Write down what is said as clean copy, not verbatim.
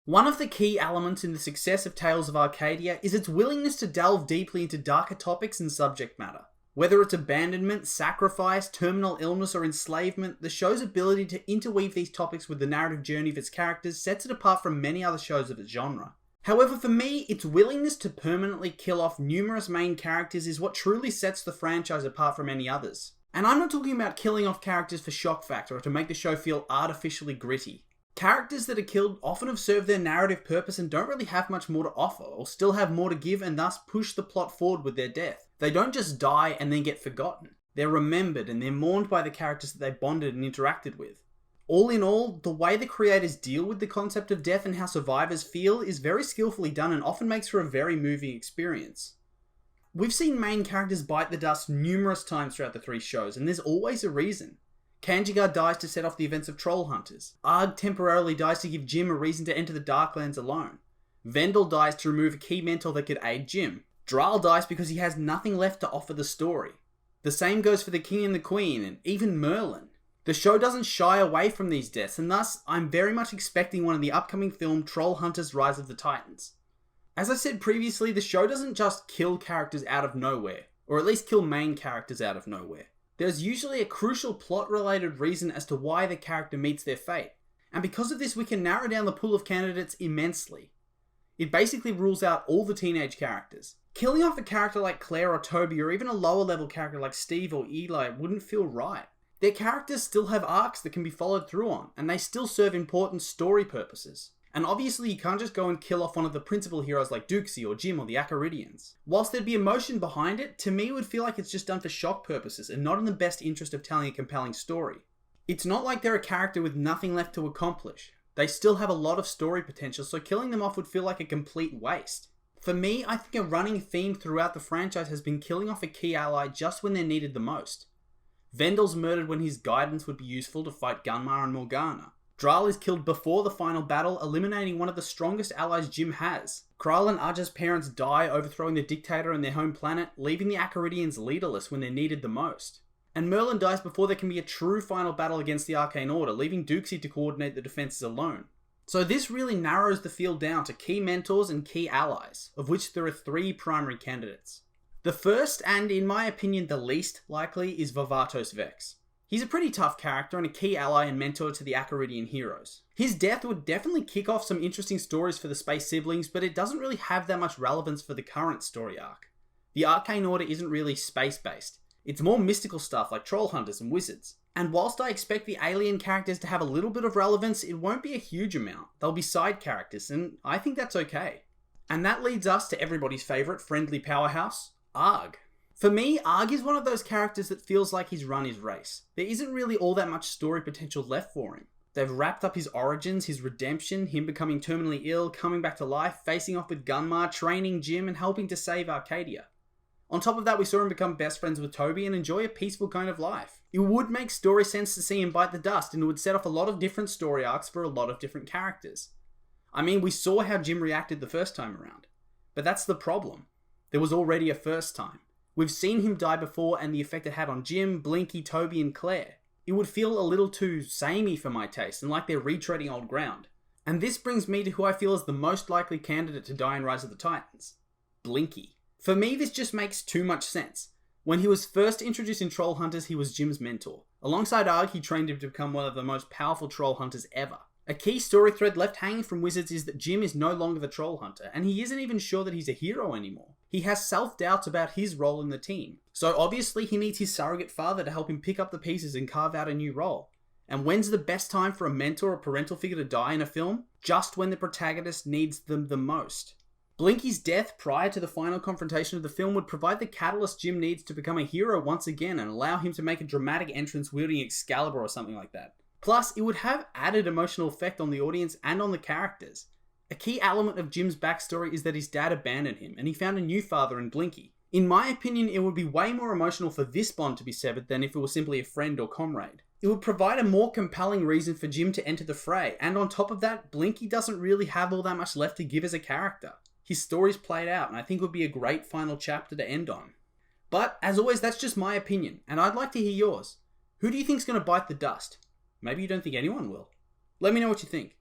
One of the key elements in the success of Tales of Arcadia is its willingness to delve deeply into darker topics and subject matter. Whether it's abandonment, sacrifice, terminal illness, or enslavement, the show's ability to interweave these topics with the narrative journey of its characters sets it apart from many other shows of its genre. However, for me, its willingness to permanently kill off numerous main characters is what truly sets the franchise apart from any others. And I'm not talking about killing off characters for shock factor or to make the show feel artificially gritty. Characters that are killed often have served their narrative purpose and don't really have much more to offer, or still have more to give and thus push the plot forward with their death. They don't just die and then get forgotten. They're remembered and they're mourned by the characters that they bonded and interacted with. All in all, the way the creators deal with the concept of death and how survivors feel is very skillfully done and often makes for a very moving experience. We've seen main characters bite the dust numerous times throughout the 3 shows, and there's always a reason. Kanjigar dies to set off the events of Trollhunters. Arg temporarily dies to give Jim a reason to enter the Darklands alone. Vendel dies to remove a key mentor that could aid Jim. Dral dies because he has nothing left to offer the story. The same goes for the King and the Queen, and even Merlin. The show doesn't shy away from these deaths, and thus, I'm very much expecting one in the upcoming film Trollhunters Rise of the Titans. As I said previously, the show doesn't just kill characters out of nowhere, or at least kill main characters out of nowhere. There's usually a crucial plot-related reason as to why the character meets their fate, and because of this we can narrow down the pool of candidates immensely. It basically rules out all the teenage characters. Killing off a character like Claire or Toby, or even a lower level character like Steve or Eli, wouldn't feel right. Their characters still have arcs that can be followed through on, and they still serve important story purposes. And obviously you can't just go and kill off one of the principal heroes like Duxie or Jim or the Acaridians. Whilst there'd be emotion behind it, to me it would feel like it's just done for shock purposes and not in the best interest of telling a compelling story. It's not like they're a character with nothing left to accomplish. They still have a lot of story potential, so killing them off would feel like a complete waste. For me, I think a running theme throughout the franchise has been killing off a key ally just when they're needed the most. Vendel's murdered when his guidance would be useful to fight Gunmar and Morgana. Dral is killed before the final battle, eliminating one of the strongest allies Jim has. Krile and Aja's parents die, overthrowing the dictator and their home planet, leaving the Acaridians leaderless when they're needed the most. And Merlin dies before there can be a true final battle against the Arcane Order, leaving Duxie to coordinate the defenses alone. So this really narrows the field down to key mentors and key allies, of which there are 3 primary candidates. The first, and in my opinion the least likely, is Vavatos Vex. He's a pretty tough character and a key ally and mentor to the Acaridian heroes. His death would definitely kick off some interesting stories for the Space Siblings, but it doesn't really have that much relevance for the current story arc. The Arcane Order isn't really space-based. It's more mystical stuff like Trollhunters and wizards. And whilst I expect the alien characters to have a little bit of relevance, it won't be a huge amount. They'll be side characters, and I think that's okay. And that leads us to everybody's favourite friendly powerhouse, Arg. For me, Arg is one of those characters that feels like he's run his race. There isn't really all that much story potential left for him. They've wrapped up his origins, his redemption, him becoming terminally ill, coming back to life, facing off with Gunmar, training Jim, and helping to save Arcadia. On top of that, we saw him become best friends with Toby and enjoy a peaceful kind of life. It would make story sense to see him bite the dust, and it would set off a lot of different story arcs for a lot of different characters. I mean, we saw how Jim reacted the first time around. But that's the problem. There was already a first time. We've seen him die before and the effect it had on Jim, Blinky, Toby, and Claire. It would feel a little too samey for my taste and like they're retreading old ground. And this brings me to who I feel is the most likely candidate to die in Rise of the Titans. Blinky. For me, this just makes too much sense. When he was first introduced in Trollhunters, he was Jim's mentor. Alongside Arg, he trained him to become one of the most powerful Trollhunters ever. A key story thread left hanging from Wizards is that Jim is no longer the Trollhunter, and he isn't even sure that he's a hero anymore. He has self-doubts about his role in the team. So obviously he needs his surrogate father to help him pick up the pieces and carve out a new role. And when's the best time for a mentor or parental figure to die in a film? Just when the protagonist needs them the most. Blinky's death prior to the final confrontation of the film would provide the catalyst Jim needs to become a hero once again and allow him to make a dramatic entrance wielding Excalibur or something like that. Plus, it would have added emotional effect on the audience and on the characters. A key element of Jim's backstory is that his dad abandoned him and he found a new father in Blinky. In my opinion, it would be way more emotional for this bond to be severed than if it was simply a friend or comrade. It would provide a more compelling reason for Jim to enter the fray, and on top of that, Blinky doesn't really have all that much left to give as a character. His story's played out, and I think it would be a great final chapter to end on. But, as always, that's just my opinion, and I'd like to hear yours. Who do you think's going to bite the dust? Maybe you don't think anyone will. Let me know what you think.